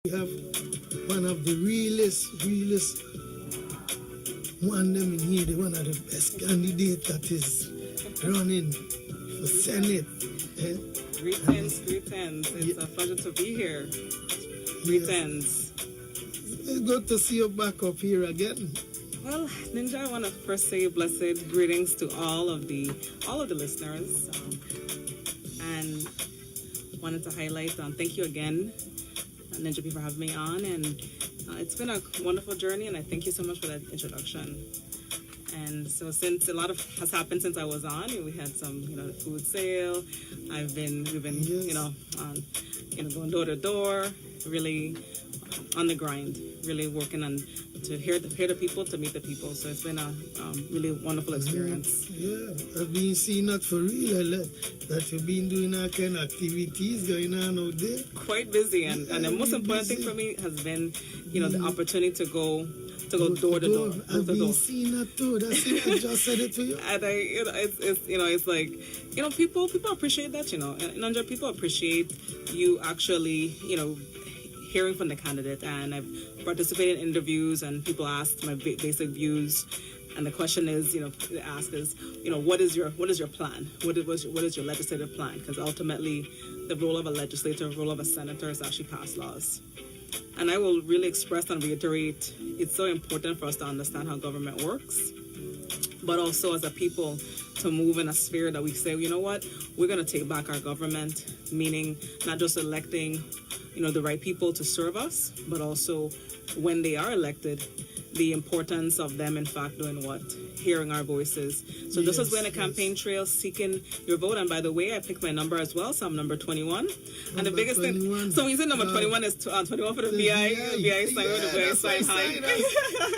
We have one of the realest one them in here, one of the best candidates that is running for Senate. Greetings. It's a pleasure to be here. Greetings. It's good to see you back up here again. Well, Ninja, I want to first say blessed greetings to all of the listeners, and wanted to highlight. Thank you again, Ninja P, for having me on, and it's been a wonderful journey, and I thank you so much for that introduction. And so, since a lot has happened since I was on, we had some, food sale. We've been, going door to door, really on the grind, really working on to hear the people, to meet the people. So it's been a really wonderful experience. Yeah, I've been seeing that for real. That you've been doing all kind of activities going on out there. Quite busy, and the most important thing for me has been, the opportunity to go door to door. I've been seeing that too. That's it. I just said it to you. And it's like, people appreciate that, and Ninja, people appreciate you actually, hearing from the candidate. And I've participated in interviews, and people asked my basic views. And the question is, they ask is, what is your plan? What is your legislative plan? Because ultimately, the role of a legislator, role of a senator is actually pass laws. And I will really express and reiterate, it's so important for us to understand how government works, but also as a people to move in a sphere that we say, you know what, we're going to take back our government, meaning not just electing, the right people to serve us, but also when they are elected, the importance of them, in fact, doing what? Hearing our voices. So this has been a campaign trail seeking your vote. And by the way, I picked my number as well. So I'm number 21. And the biggest 21. Thing, so when you say number 21 is 21 for the VI sign high.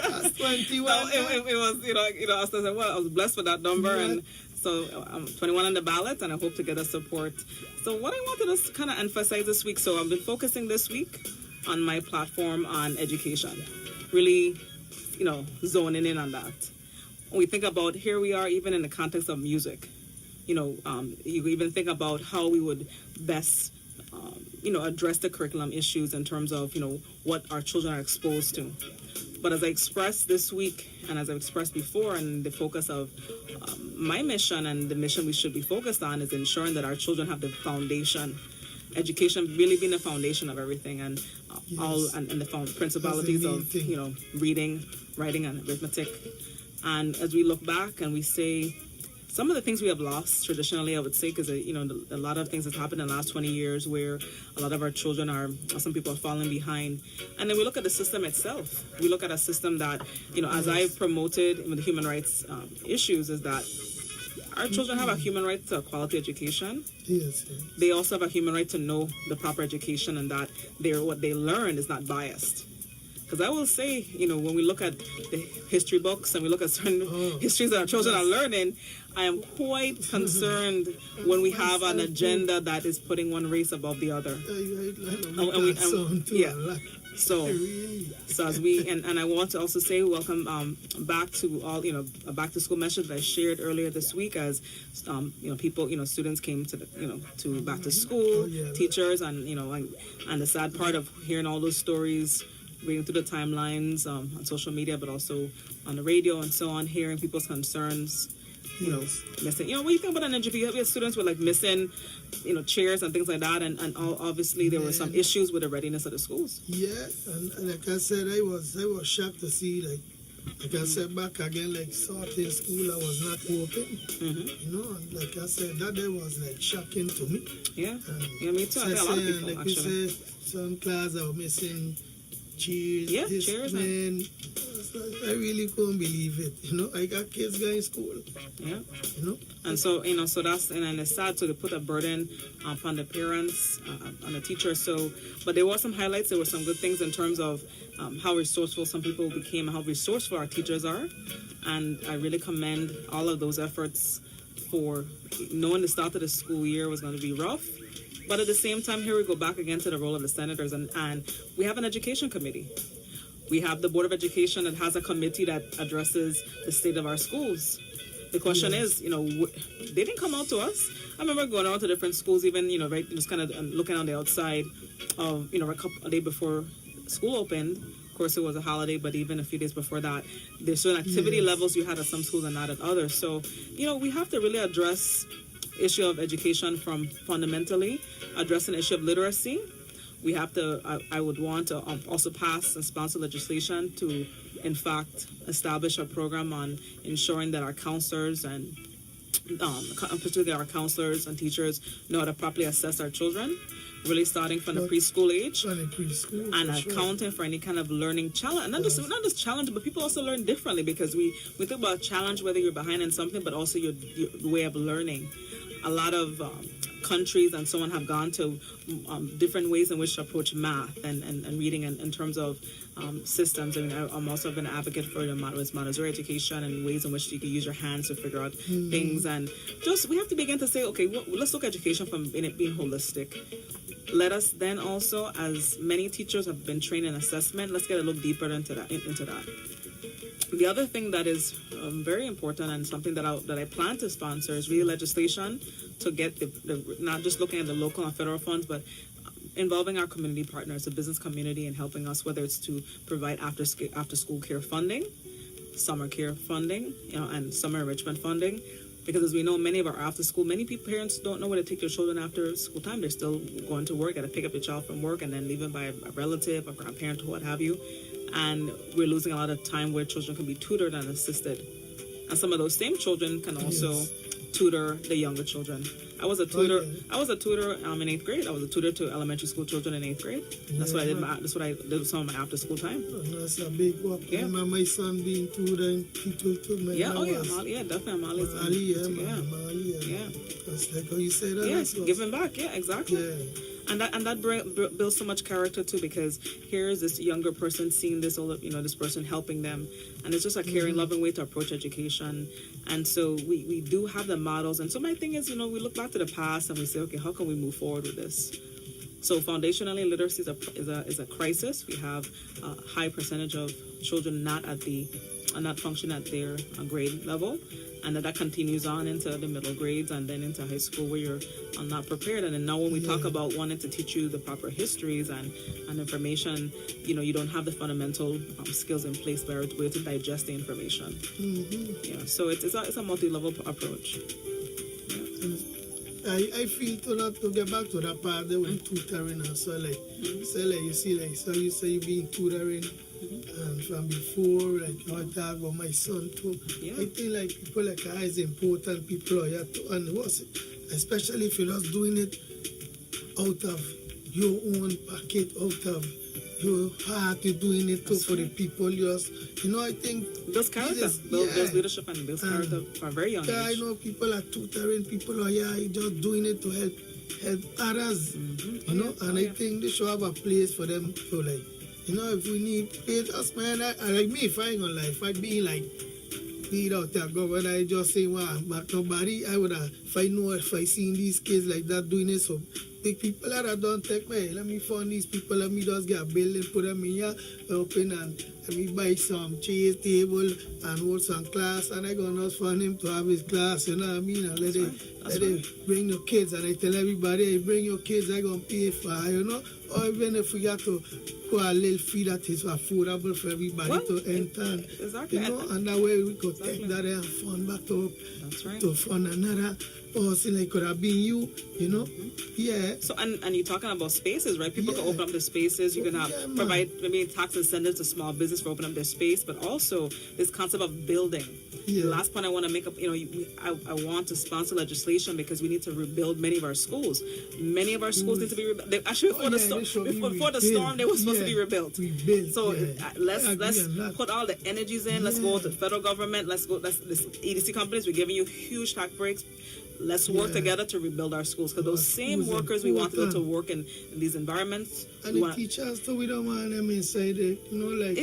That's 21. So it was, I was blessed with that number. Yeah. And so I'm 21 on the ballot, and I hope to get a support. So what I wanted to kind of emphasize this week, so I've been focusing this week on my platform on education. Really, zoning in on that. When we think about, here we are even in the context of music, you even think about how we would best, address the curriculum issues in terms of, what our children are exposed to. But as I expressed this week, and as I've expressed before, and the focus of my mission and the mission we should be focused on is ensuring that our children have the foundation. Education really being the foundation of everything, and the principalities of reading, writing, and arithmetic. And as we look back and we say some of the things we have lost traditionally, I would say, because a lot of things have happened in the last 20 years where a lot of our children some people are falling behind. And then we look at the system itself. We look at a system that, as I've promoted with the human rights issues, is that our children have a human right to a quality education. Yes. They also have a human right to know the proper education, and that what they learn is not biased. Because I will say, when we look at the history books and we look at certain histories that our children are learning, I am quite concerned when we have an agenda that is putting one race above the other. So as we and I want to also say welcome back to all a back to school message that I shared earlier this week, as people students came to to back to school, teachers, and and the sad part of hearing all those stories, reading through the timelines on social media, but also on the radio and so on, hearing people's concerns. Missing. What do you think about an NJP? We have students with missing, chairs and things like that, and obviously there were some issues with the readiness of the schools. Yeah, and like I said, I was shocked to see like I said back again, sorting school, I was not open. And like I said, that day was shocking to me. Yeah, me too. I think a lot of people like actually. You said, some classes are missing chairs. Yeah, chairs. Man, I really couldn't believe it. I got kids going to school. Yeah. And so, so that's, and it's sad to put a burden upon the parents, on the teachers. So, but there were some highlights. There were some good things in terms of how resourceful some people became, how resourceful our teachers are. And I really commend all of those efforts for knowing the start of the school year was going to be rough. But at the same time, here we go back again to the role of the senators, and we have an education committee. We have the Board of Education that has a committee that addresses the state of our schools. the question is, they didn't come out to us. I remember going out to different schools, even, right, just kind of looking on the outside of, a day before school opened. Of course, it was a holiday, but even a few days before that, there's certain activity levels you had at some schools and not at others. So, we have to really address issue of education from fundamentally addressing the issue of literacy. We have to, I would want to also pass and sponsor legislation to, in fact, establish a program on ensuring that our counselors and particularly our counselors and teachers know how to properly assess our children, really starting from the preschool age and accounting for any kind of learning challenge. And not just challenge, but people also learn differently, because we think about challenge, whether you're behind in something, but also your way of learning. A lot of countries and so on have gone to different ways in which to approach math and reading in terms of systems. I mean, I'm also an advocate for Montessori education and ways in which you can use your hands to figure out things. And just, we have to begin to say, okay, let's look at education from it being holistic. Let us then also, as many teachers have been trained in assessment, let's get a look deeper into that. The other thing that is very important and something that I plan to sponsor is really legislation to get the not just looking at the local and federal funds, but involving our community partners, the business community, and helping us, whether it's to provide after school care funding, summer care funding, and summer enrichment funding. Because as we know, many parents don't know where to take their children after school time. They're still going to work, got to pick up the child from work and then leave them by a relative, a grandparent, or what have you. And we're losing a lot of time where children can be tutored and assisted. And some of those same children can also tutor the younger children. I was a tutor in 8th grade. I was a tutor to elementary school children in 8th grade. That's what I did. That's what I did with some of my after school time. That's a big work. I remember my son being tutored people too. Definitely. Molly's That's like how you say that. Yes, giving back. Yeah, exactly. Yeah. And that builds so much character too, because here's this younger person seeing this older, this person helping them, and it's just a caring, loving way to approach education. And so we do have the models. And so my thing is, we look back to the past and we say, okay, how can we move forward with this? So foundationally, literacy is a crisis. We have a high percentage of children not functioning at their grade level. And that continues on into the middle grades and then into high school, where you're not prepared. And then now when we talk about wanting to teach you the proper histories and information, you don't have the fundamental skills in place where to digest the information. Yeah, so it's a multi-level approach. Yeah. I feel to not to get back to that part there when tutoring and so you see, so you say you've been tutoring. And from before, how I talk about my son too. Yeah. I think people like us is important. People are here too, and especially if you're just doing it out of your own pocket, out of your heart, you're doing it too for the people. I think those character, those leadership and those character are very young. I know people are tutoring. People are here just doing it to help others. And I think they should have a place for them to if we need pay us, man, I like me, if I ain't gonna lie, if I be out there, go when I just say, but nobody, I would have, if I seen these kids like that doing it, so big people that don't take me, let me find these people, let me just get a building, put them in here, open, and let me buy some chairs, table, and hold some class, and I gonna just find him to have his class, you know what I mean, and let them bring your kids, and I tell everybody, hey, bring your kids, I gonna pay for, or even if we got to put a little fee that is affordable for everybody to enter, and that way we could take that and fund back to fund another person, it could have been you, Yeah. So, and you're talking about spaces, right? People can open up their spaces. You can provide maybe tax incentives to small business for opening up their space, but also this concept of building. Yeah. The last point I want to make up, I want to sponsor legislation because we need to rebuild many of our schools. Many of our schools need to be rebuilt. Actually, before the storm, they were supposed to be rebuilt. So let's put all the energies in. Let's go to the federal government. Let's EDC companies. We're giving you huge tax breaks. Let's work together to rebuild our schools, because those same workers we want to go to work in these environments. And the teachers, too, we don't want them inside it. Man.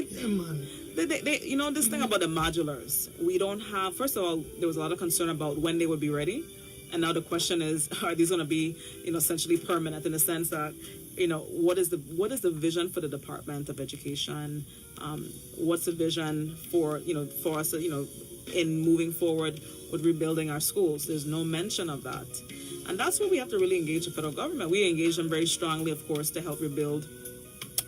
This thing about the modulars, we don't have, first of all, there was a lot of concern about when they would be ready. And now the question is, are these going to be, essentially permanent, in the sense that what is the vision for the Department of Education? What's the vision for us, in moving forward with rebuilding our schools? There's no mention of that. And that's where we have to really engage the federal government. We engage them very strongly, of course, to help rebuild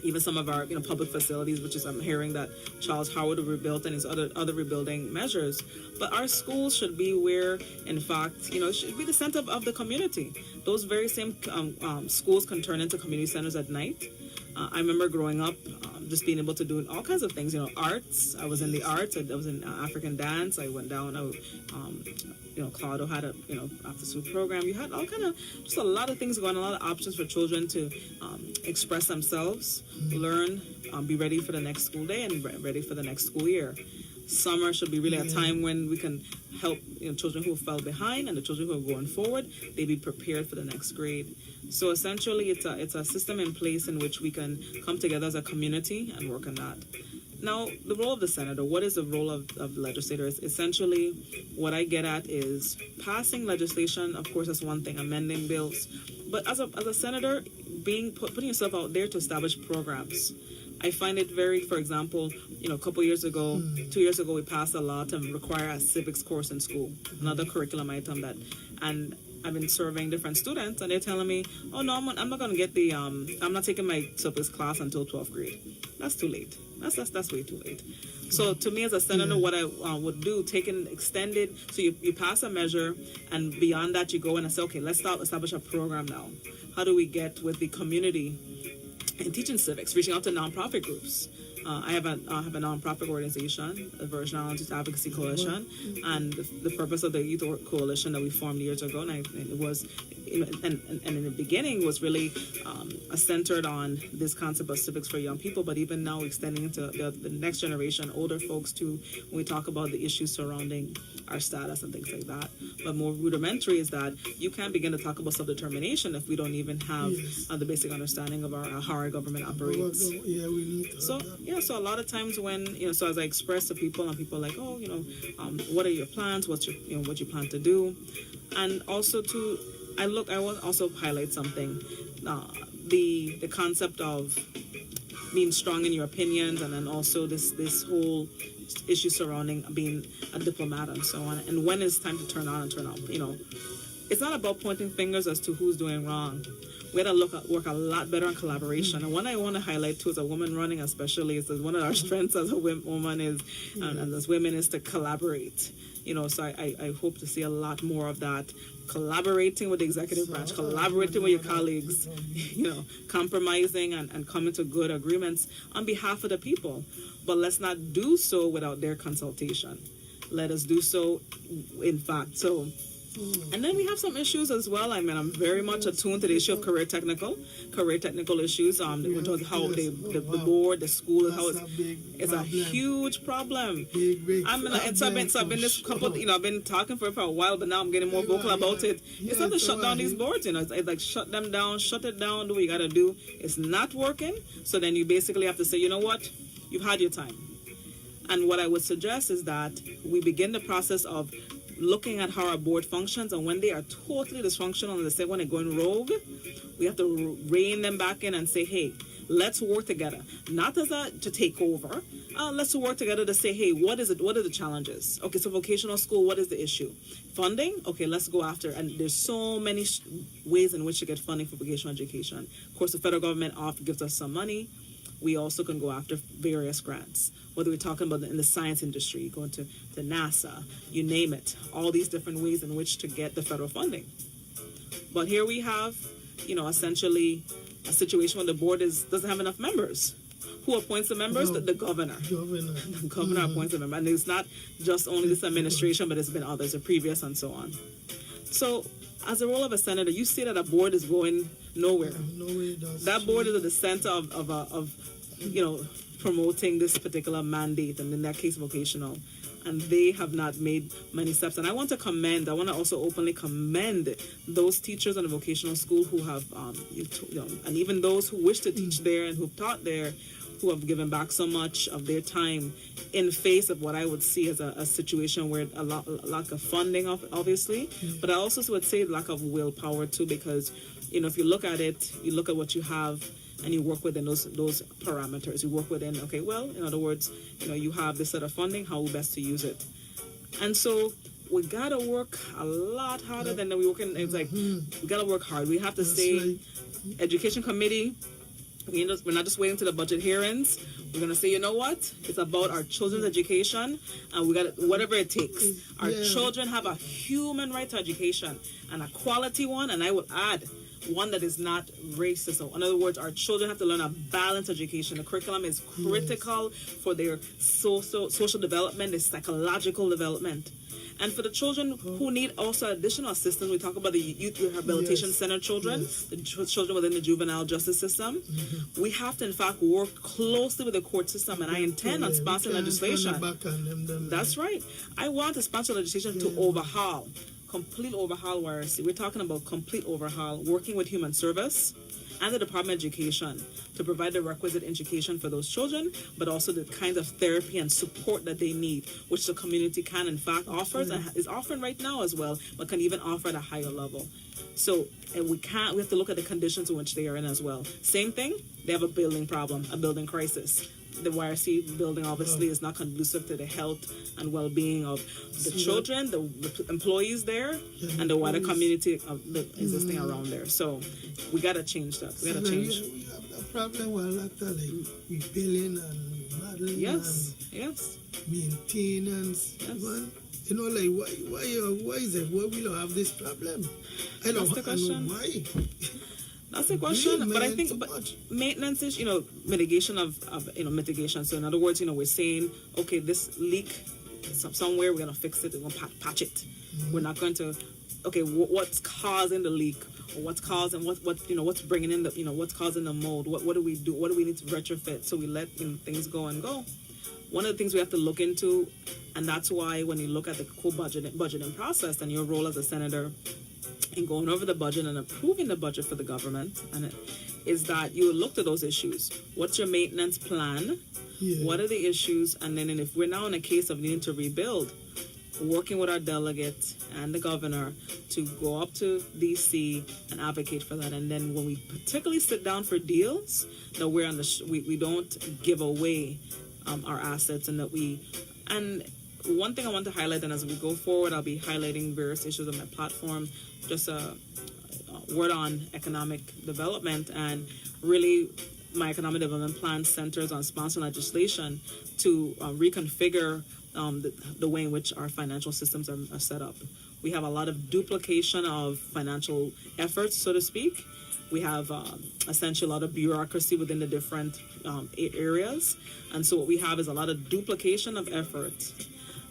even some of our public facilities, which is, I'm hearing that Charles Howard will rebuild and his other rebuilding measures. But our schools should be where, in fact, it should be the center of the community. Those very same schools can turn into community centers at night. I remember growing up, just being able to do all kinds of things, arts. I was in the arts. I was in African dance. I went down. Claudio had a after school program. You had all kind of just a lot of things going, a lot of options for children to express themselves, learn, be ready for the next school day and ready for the next school year. Summer should be really a time when we can help children who fell behind and the children who are going forward, they be prepared for the next grade. So essentially, it's a system in place in which we can come together as a community and work on that. Now, the role of the senator, what is the role of the legislator? Essentially, what I get at is passing legislation. Of course, that's one thing, amending bills. But as a senator, putting yourself out there to establish programs. I find it very, for example, a couple years ago, 2 years ago, we passed a law to require a civics course in school, another curriculum item and I've been surveying different students, and they're telling me, oh, no, I'm not going to get I'm not taking my civics class until 12th grade. That's too late. That's way too late. So to me as a senator, what I would do, take an extended, so you pass a measure, and beyond that you go in and say, okay, let's establish a program now. How do we get with the community and teaching civics, reaching out to nonprofit groups? I have a nonprofit organization, the Virgin Islands Youth Advocacy Coalition, and the purpose of the Youth Coalition that we formed years ago, and it was, and in the beginning was really centered on this concept of civics for young people, but even now extending into the next generation, older folks too, when we talk about the issues surrounding our status and things like that. But more rudimentary is that you can't begin to talk about self-determination if we don't even have the basic understanding of how our government operates. Yeah, we need to so so a lot of times when so as I express to people, and people are like, oh, what are your plans? What's your what you plan to do? And also I want to also highlight something, the concept of being strong in your opinions, and then also this whole issue surrounding being a diplomat and so on, and when it's time to turn on and turn off. It's not about pointing fingers as to who's doing wrong. We had to work a lot better on collaboration. And one I want to highlight too, as a woman running, especially, is that one of our strengths as a woman is, and as women, is to collaborate. So I hope to see a lot more of that. Collaborating with the executive branch, collaborating with your colleagues, compromising and coming to good agreements on behalf of the people. But let's not do so without their consultation. Let us do so, in fact. And then we have some issues as well. I mean, I'm very much attuned to the issue of career technical issues. Which was how the board, the school, how it's a huge problem. I've been this couple. I've been talking for it for a while, but now I'm getting more vocal about it. It's not to shut down these boards. It's like shut them down, shut it down. Do what you got to do. It's not working. So then you basically have to say, you know what, you've had your time. And what I would suggest is that we begin the process of looking at how our board functions, and when they are totally dysfunctional, and they say when they're going rogue, we have to rein them back in and say, hey, let's work together. Not as to take over. Let's work together to say, hey, what is it? What are the challenges? Okay, so vocational school, what is the issue? Funding? Okay, let's go after. And there's so many ways in which to get funding for vocational education. Of course, the federal government often gives us some money. We also can go after various grants, whether we're talking about in the science industry, going to NASA, you name it, all these different ways in which to get the federal funding. But here we have, essentially a situation where the board doesn't have enough members. Who appoints the members? The governor. The governor appoints the members. And it's not just only this administration, but it's been others, the previous and so on. So as a role of a senator, you see that a board is going nowhere. That board is at the center of promoting this particular mandate, and in that case, vocational. And they have not made many steps. And I want to also openly commend those teachers in the vocational school who have, and even those who wish to teach there and who've taught there, who have given back so much of their time in face of what I would see as a situation where lack of funding, obviously, but I also would say lack of willpower too, because if you look at it, you look at what you have, and you work within those parameters. You work within, okay, well, in other words, you have this set of funding, how best to use it. And so we gotta work a lot harder than we work in. It's like, we gotta work hard. We have to stay, education committee, we're not just waiting to the budget hearings. We're gonna say, you know what? It's about our children's education, and we got whatever it takes. Our children have a human right to education, and a quality one, and I will add one that is not racist. So in other words, our children have to learn a balanced education. The curriculum is critical for their social development, their psychological development. And for the children who need also additional assistance, we talk about the Youth Rehabilitation Center children, the children within the juvenile justice system. We have to, in fact, work closely with the court system, and I intend on sponsoring legislation. That's right. I want to sponsor legislation to overhaul, complete overhaul YRC. We're talking about complete overhaul, working with Human Service and the Department of Education to provide the requisite education for those children, but also the kinds of therapy and support that they need, which the community can in fact offers and is offering right now as well, but can even offer at a higher level. So we have to look at the conditions in which they are in as well. Same thing, they have a building problem, a building crisis. The YRC building obviously is not conducive to the health and well-being of the children, the employees there, and the wider community existing around there. So we gotta change that. We gotta change. We have a problem with like we billing and modeling and maintenance. Like why is it? Why we don't have this problem? I don't know why. That's the question, but I think maintenance is, mitigation of mitigation. So in other words, we're saying, okay, this leak somewhere, we're gonna fix it, we're gonna patch it. We're not going to, okay, what's causing the leak, or what's causing what's bringing in the what's causing the mold? What do we do? What do we need to retrofit? So we let things go and go. One of the things we have to look into, and that's why when you look at the budgeting process and your role as a senator in going over the budget and approving the budget for the government, and is that you look at those issues. What's your maintenance plan? What are the issues? And then if we're now in a case of needing to rebuild, working with our delegates and the governor to go up to DC and advocate for that. And then when we particularly sit down for deals, that we're on we don't give away our assets, and that and one thing I want to highlight, and as we go forward, I'll be highlighting various issues on my platform, just a word on economic development, and really my economic development plan centers on sponsoring legislation to reconfigure the way in which our financial systems are set up. We have a lot of duplication of financial efforts, so to speak. We have essentially a lot of bureaucracy within the different areas. And so what we have is a lot of duplication of effort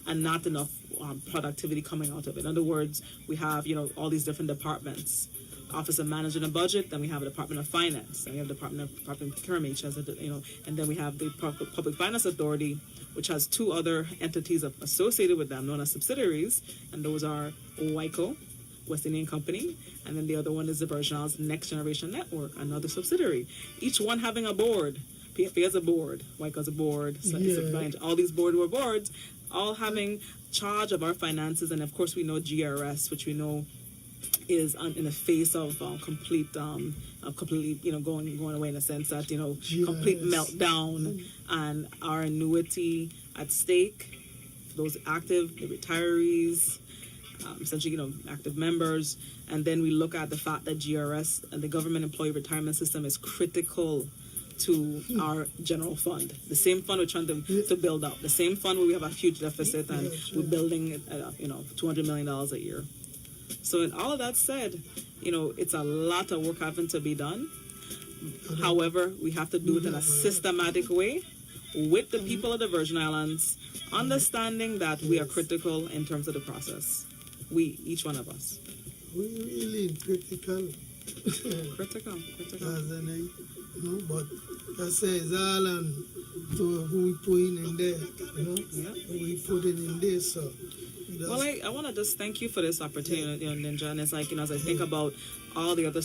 and not enough productivity coming out of it. In other words, we have, all these different departments. Office of Management and Budget, then we have a Department of Finance, and we have Department of Procurement, which has and then we have the Public Finance Authority, which has two other entities associated with them, known as subsidiaries, and those are WICO, West Indian Company, and then the other one is the Virginals Next Generation Network, another subsidiary. Each one having a board. PFA has a board, WICO has a board, all these boards, all having charge of our finances, and of course we know GRS, which we know is in the face of completely, going away, in a sense that, complete meltdown, and our annuity at stake, those active, the retirees, essentially, active members. And then we look at the fact that GRS and the government employee retirement system is critical to our general fund. The same fund we're trying to build up. The same fund where we have a huge deficit, and we're building it at, $200 million a year. So in all of that said, it's a lot of work having to be done. However, we have to do it in a systematic way with the people of the Virgin Islands, understanding that we are critical in terms of the process. We, each one of us. We really critical. Critical. But I say it's all on to who we put in there, who we put it in there, so. Well, I want to just thank you for this opportunity, Ninjah. And it's like, as I think about all the other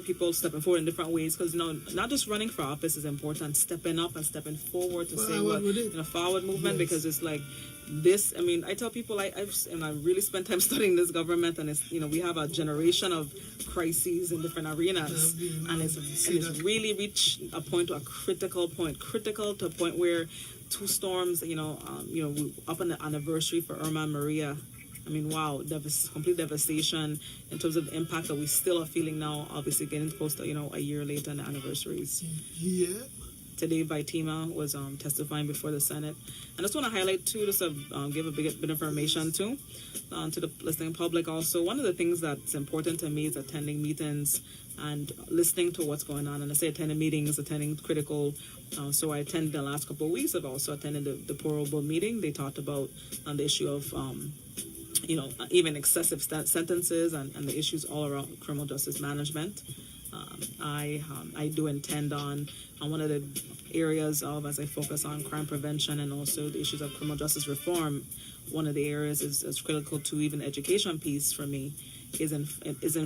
people stepping forward in different ways, because, not just running for office is important, stepping up and stepping forward to say forward movement, because it's like, this, I mean, I tell people I really spent time studying this government, and it's, we have a generation of crises in different arenas, and it's really reached a point, to a critical to a point where two storms, up on the anniversary for Irma and Maria. I mean, wow, complete devastation in terms of the impact that we still are feeling now, obviously getting close to, a year later on the anniversaries. Yeah. Today, Vitima was testifying before the Senate. And I just want to highlight, too, just to give a bit of information, too, to the listening public also. One of the things that's important to me is attending meetings and listening to what's going on. And I say attending meetings, attending critical. So I attended the last couple of weeks. I've also attended the Poro Board meeting. They talked about the issue of, even excessive sentences and the issues all around criminal justice management. I do intend on one of the areas of, as I focus on crime prevention and also the issues of criminal justice reform, one of the areas is critical to even the education piece for me is in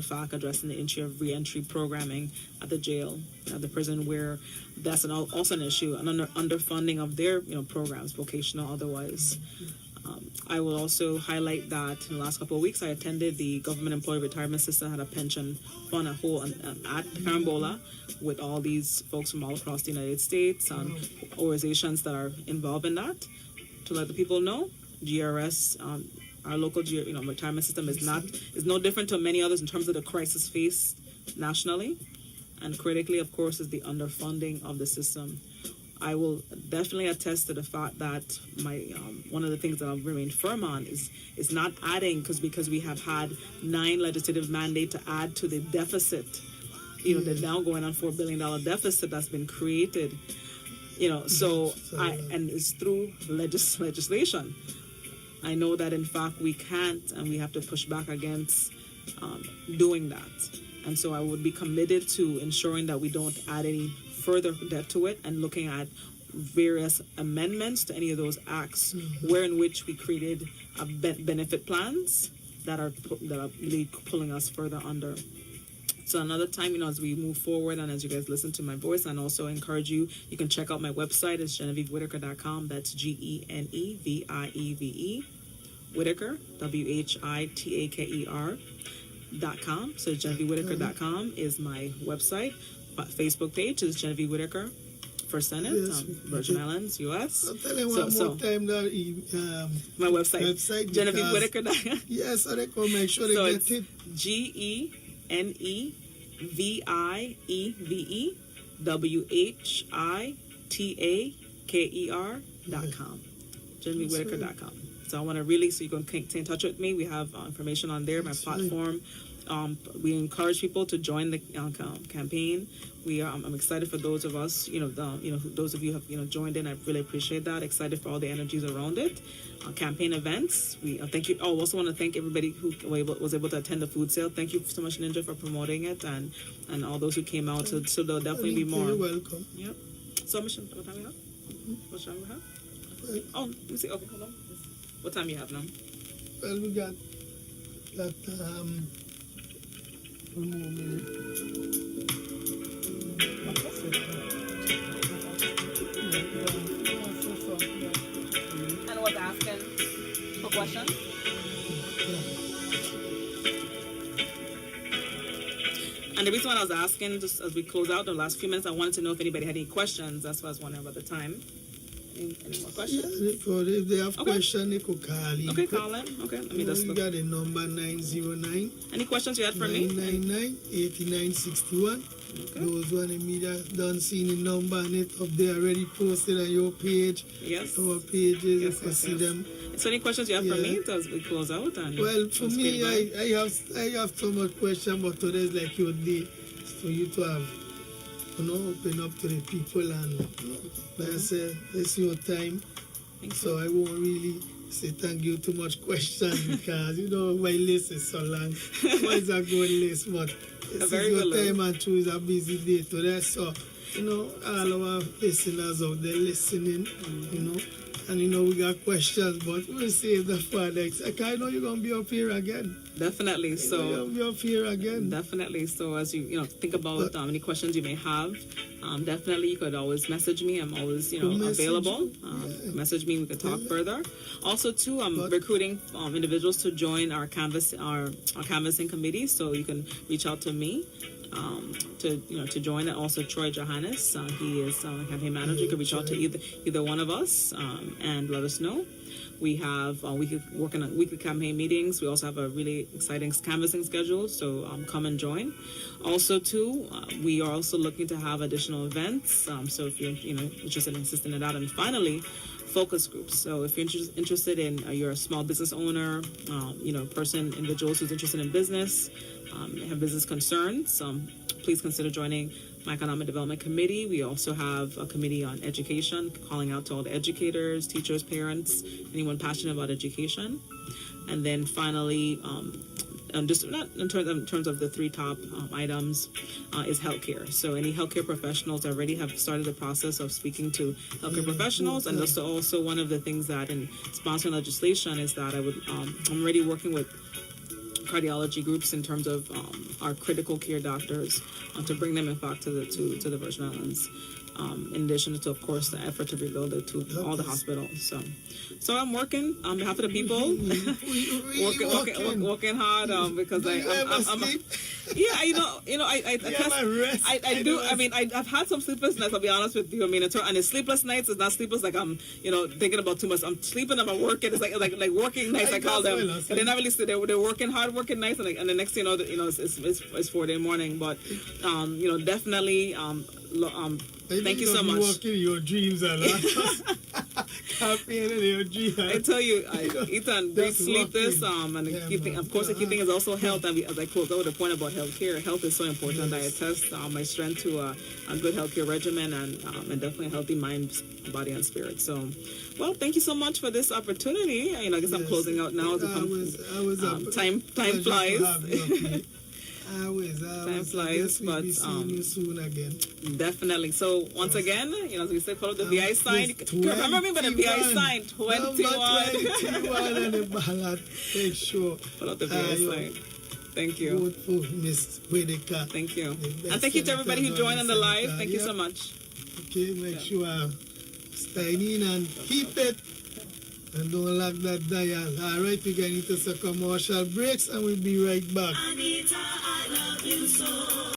fact addressing the issue of re-entry programming at the jail, at the prison, where that's also an issue, an underfunding of their programs, vocational, otherwise. I will also highlight that in the last couple of weeks, I attended the government employee retirement system, had a pension fund at Carambola with all these folks from all across the United States and organizations that are involved in that. To let the people know, GRS, our local retirement system is no different to many others in terms of the crisis faced nationally, and critically, of course, is the underfunding of the system. I will definitely attest to the fact that my one of the things that I've remained firm on is not adding, because we have had 9 legislative mandates to add to the deficit. They're now going on $4 billion deficit that's been created. And it's through legislation. I know that in fact we can't, and we have to push back against doing that. And so I would be committed to ensuring that we don't add any further debt to it, and looking at various amendments to any of those acts, where in which we created benefit plans that are really pulling us further under. So another time, as we move forward and as you guys listen to my voice, and also encourage you can check out my website. It's GenevieveWhitaker.com. That's GENEVIEVE Whitaker, WHITAKER.com. So GenevieveWhitaker.com is my website. Facebook page is Genevieve Whitaker for Senate, Virgin Islands, U.S. I'll tell you one more time that my website Genevieve Whitaker. Yes, so they can make sure they get it. GeneviveWhitaker.com. GenevieveWhitaker.com. So I want to really, so you can stay in touch with me. We have information on there, my platform. We encourage people to join the campaign. I'm excited for those of us, those of you who have joined in. I really appreciate that. Excited for all the energies around it. Campaign events. We thank you. I also want to thank everybody who was able to attend the food sale. Thank you so much, Ninjah, for promoting it, and all those who came out. So there'll definitely be more. You're welcome. Yep. So, Michelle, what time we have? What time we have? Oh, let me see. Okay, hold on. What time you have now? Well, we got that. One more minute. And was asking for questions? And the reason why I was asking, just as we close out the last few minutes, I wanted to know if anybody had any questions. That's why I was wondering about the time. Any more questions? Yeah, if they have questions, they could call in. Okay, call in. Okay, let me just look. You got the number 909. Any questions you had for me? 999-8961. Okay. Those one in media don't see the number on it up there already posted on your page. Yes. Our pages, you can see them. So any questions you have for me as we close out? Well, for me, I have so much questions, but today's like your day for you to have, open up to the people, and like I said, it's your time. So I won't really say thank you too much questions, because my list is so long. It's a good list, but it's your time and choose a busy day today. So all our listeners out there listening, And you know, we got questions, but we'll save that for next. I know you're gonna be up here again. Definitely. You're gonna be up here again. Definitely. So as you think about any questions you may have, definitely you could always message me. I'm always available. Message me. We could talk further. Also, too, I'm recruiting individuals to join our canvassing committee. So you can reach out to me. To join, and also Troy Johannes, he is campaign manager. You can reach out to either one of us and let us know. We have working on weekly campaign meetings. We also have a really exciting canvassing schedule, so come and join. Also, too, we are also looking to have additional events. So if you're interested in assisting in that, and finally, focus groups. So if you're interested in you're a small business owner, individuals who's interested in business, have business concerns, please consider joining my Economic Development Committee. We also have a committee on education, calling out to all the educators, teachers, parents, anyone passionate about education. And then finally, just not in terms of the three top items, is healthcare. So any healthcare professionals already have started the process of speaking to healthcare professionals, and also one of the things that in sponsoring legislation is that I'm already working with cardiology groups in terms of our critical care doctors to bring them in fact to the Virgin Islands. In addition to, of course, the effort to rebuild it to all the hospitals. So I'm working on behalf of the people, working hard because I'm I do. I mean, I've had some sleepless nights. I'll be honest with you. I mean, and it's sleepless nights. It's not sleepless like I'm thinking about too much. I'm sleeping and I'm working. It's like working nights. I call them. And they're not really sleep. They're working hard, working nights, and the next thing it's 4 day morning. But definitely thank you so much. Walking your dreams a lot. Caffeine in your dreams. I tell you, Ethan, we sleep this, and the key thing is also health. And as I close out with a point about healthcare, health is so important. Yes. I attest my strength to a good healthcare regimen and definitely a healthy mind, body, and spirit. So, well, thank you so much for this opportunity. I guess I'm closing out now. Time flies. Time flies, but we'll be seeing you soon again. Definitely. So once again, as we say, follow the VI sign. Remember me by the VI sign 21. 21 and the ballot. Make sure. Follow the VI sign. Thank you. Vote for Miss Whitaker. Thank you. And thank you to everybody who joined on the live. Thank you so much. Okay, make sure stay in and keep it. And don't lock that dial. All right, we're going into some commercial breaks and we'll be right back. Anita, I love you so.